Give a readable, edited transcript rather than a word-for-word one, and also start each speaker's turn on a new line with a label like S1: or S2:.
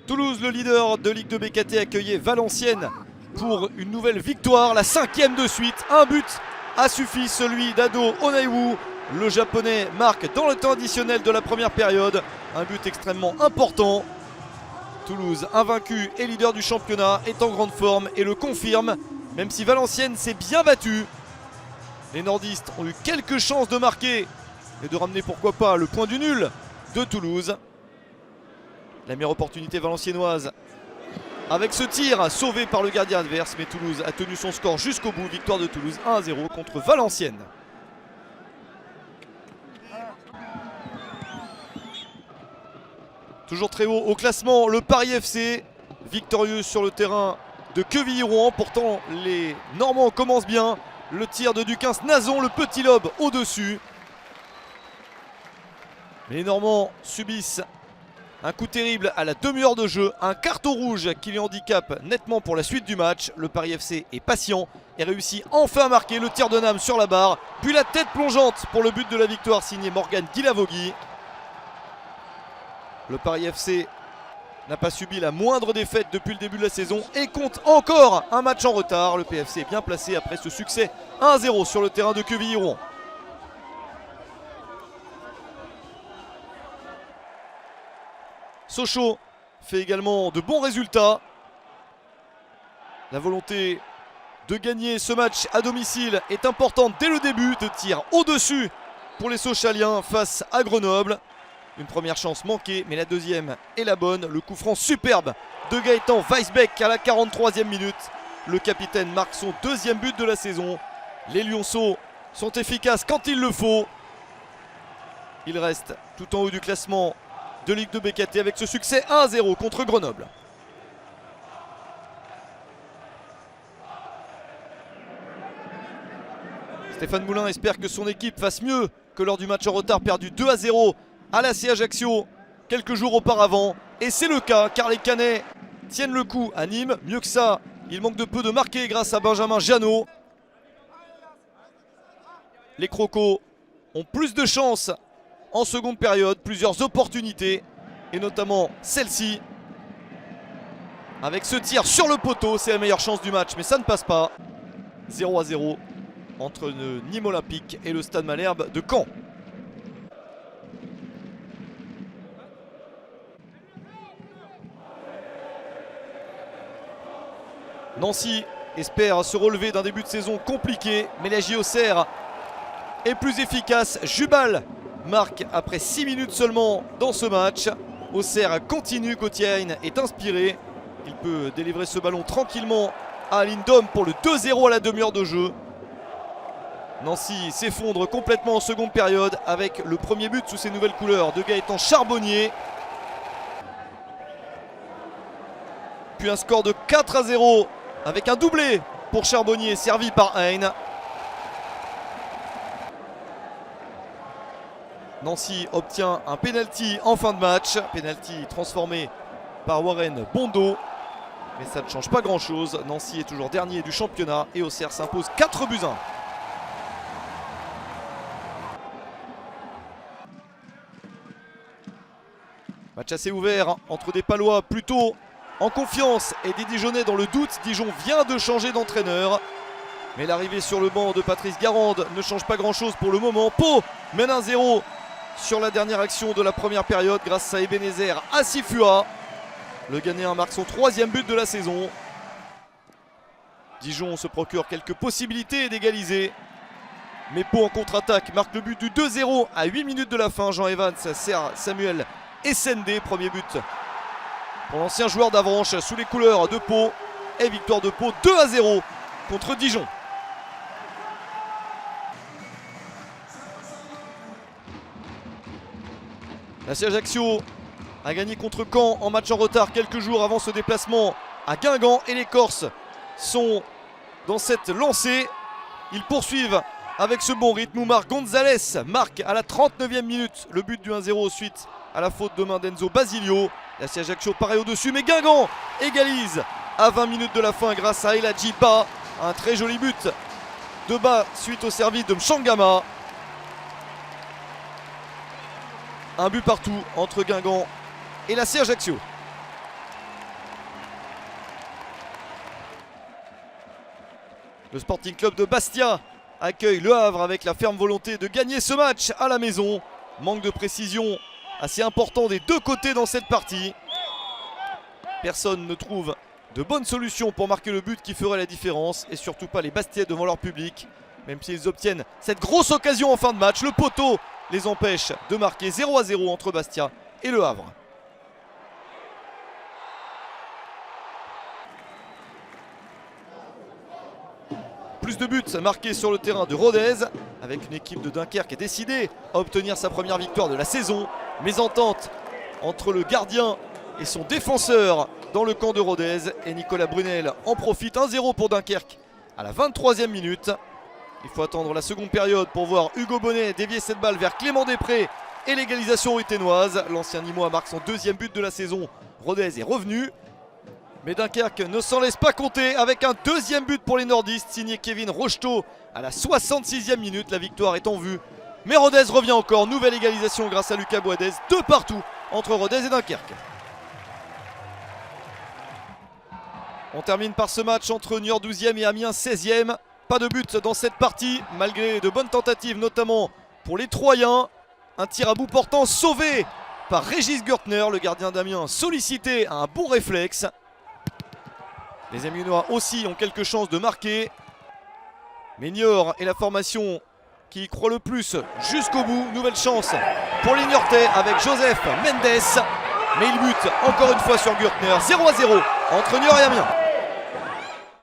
S1: Toulouse, le leader de Ligue 2 BKT, accueillait Valenciennes pour une nouvelle victoire, la 5e de suite. Un but a suffi, celui d'Ado Onaiwu. Le japonais marque dans le temps additionnel de la première période. Un but extrêmement important. Toulouse, invaincu et leader du championnat, est en grande forme et le confirme, même si Valenciennes s'est bien battue. Les nordistes ont eu quelques chances de marquer et de ramener pourquoi pas le point du nul de Toulouse. La meilleure opportunité valenciennoise avec ce tir sauvé par le gardien adverse, mais Toulouse a tenu son score jusqu'au bout. Victoire de Toulouse 1-0 contre Valenciennes. Toujours très haut au classement, le Paris FC, victorieux sur le terrain de Quevilly-Rouen. Pourtant, les Normands commencent bien. Le tir de Duquesne-Nazon, le petit lobe au-dessus. Mais les Normands subissent un coup terrible à la demi-heure de jeu. Un carton rouge qui les handicape nettement pour la suite du match. Le Paris FC est patient et réussit enfin à marquer le tir de Nam sur la barre. Puis la tête plongeante pour le but de la victoire signé Morgan Guilavogui. Le Paris FC n'a pas subi la moindre défaite depuis le début de la saison et compte encore un match en retard. Le PFC est bien placé après ce succès 1-0 sur le terrain de Quevilly-Rouen. Sochaux fait également de bons résultats. La volonté de gagner ce match à domicile est importante dès le début. De tir au-dessus pour les Sochaliens face à Grenoble. Une première chance manquée, mais la deuxième est la bonne. Le coup franc superbe de Gaëtan Weisbeck à la 43e minute. Le capitaine marque son deuxième but de la saison. Les Lionceaux sont efficaces quand il le faut. Il reste tout en haut du classement de Ligue 2 BKT avec ce succès 1-0 contre Grenoble. Stéphane Moulin espère que son équipe fasse mieux que lors du match en retard perdu 2-0 à l'AC Ajaccio quelques jours auparavant. Et c'est le cas car les Canets tiennent le coup à Nîmes. Mieux que ça, il manque de peu de marquer grâce à Benjamin Jeannot. Les Crocos ont plus de chance en seconde période, plusieurs opportunités et notamment celle-ci. Avec ce tir sur le poteau, c'est la meilleure chance du match mais ça ne passe pas. 0-0 entre le Nîmes Olympique et le Stade Malherbe de Caen. Nancy espère se relever d'un début de saison compliqué, mais la JOCR est plus efficace. Jubal marque après 6 minutes seulement dans ce match. Auxerre continue, Gauthier est inspiré. Il peut délivrer ce ballon tranquillement à Lindom pour le 2-0 à la demi-heure de jeu. Nancy s'effondre complètement en seconde période avec le premier but sous ses nouvelles couleurs de Gaëtan Charbonnier. Puis un score de 4-0 avec un doublé pour Charbonnier servi par Hein. Nancy obtient un penalty en fin de match. Penalty transformé par Warren Bondo. Mais ça ne change pas grand chose. Nancy est toujours dernier du championnat et Auxerre s'impose 4-1. Match assez ouvert entre des Palois plutôt en confiance et des Dijonais dans le doute. Dijon vient de changer d'entraîneur. Mais l'arrivée sur le banc de Patrice Garande ne change pas grand chose pour le moment. Pau mène 1-0 sur la dernière action de la première période grâce à Ebenezer Assifua. Le Ghanéen marque son 3e but de la saison. Dijon se procure quelques possibilités d'égaliser. Mais Pau en contre-attaque marque le but du 2-0 à 8 minutes de la fin. Jean Evans sert Samuel Essendé. Premier but pour l'ancien joueur d'Avranches sous les couleurs de Pau. Et victoire de Pau 2-0 contre Dijon. L'AC Ajaccio a gagné contre Caen en match en retard quelques jours avant ce déplacement à Guingamp. Et les Corses sont dans cette lancée. Ils poursuivent avec ce bon rythme. Oumar Gonzalez marque à la 39e minute le but du 1-0 suite à la faute de main d'Enzo Basilio. L'AC Ajaccio paraît au-dessus mais Guingamp égalise à 20 minutes de la fin grâce à Eladji Ba. Un très joli but de Ba suite au service de Mchangama. Un but partout entre Guingamp et l'AC Ajaccio. Le Sporting Club de Bastia accueille Le Havre avec la ferme volonté de gagner ce match à la maison. Manque de précision assez important des deux côtés dans cette partie. Personne ne trouve de bonnes solutions pour marquer le but qui ferait la différence. Et surtout pas les Bastiais devant leur public. Même s'ils obtiennent cette grosse occasion en fin de match, le poteau les empêche de marquer. 0-0 entre Bastia et Le Havre. Plus de buts marqués sur le terrain de Rodez, avec une équipe de Dunkerque décidée à obtenir sa première victoire de la saison. Mésentente entre le gardien et son défenseur dans le camp de Rodez, et Nicolas Brunel en profite. 1-0 pour Dunkerque à la 23e minute. Il faut attendre la seconde période pour voir Hugo Bonnet dévier cette balle vers Clément Després et l'égalisation ruténoise. L'ancien Nîmois marque son deuxième but de la saison. Rodez est revenu. Mais Dunkerque ne s'en laisse pas compter avec un deuxième but pour les nordistes signé Kevin Rocheteau à la 66e minute. La victoire est en vue. Mais Rodez revient encore. Nouvelle égalisation grâce à Lucas Boadez. 2 partout entre Rodez et Dunkerque. On termine par ce match entre Niort 12e et Amiens 16e. Pas de but dans cette partie malgré de bonnes tentatives notamment pour les Troyens. Un tir à bout portant sauvé par Régis Gürtner. Le gardien d'Amiens sollicité à un bon réflexe. Les Amiénois aussi ont quelques chances de marquer. Mais Niort est la formation qui y croit le plus jusqu'au bout. Nouvelle chance pour les Niortais avec Joseph Mendes. Mais il bute encore une fois sur Gürtner. 0-0 entre Niort et Amiens.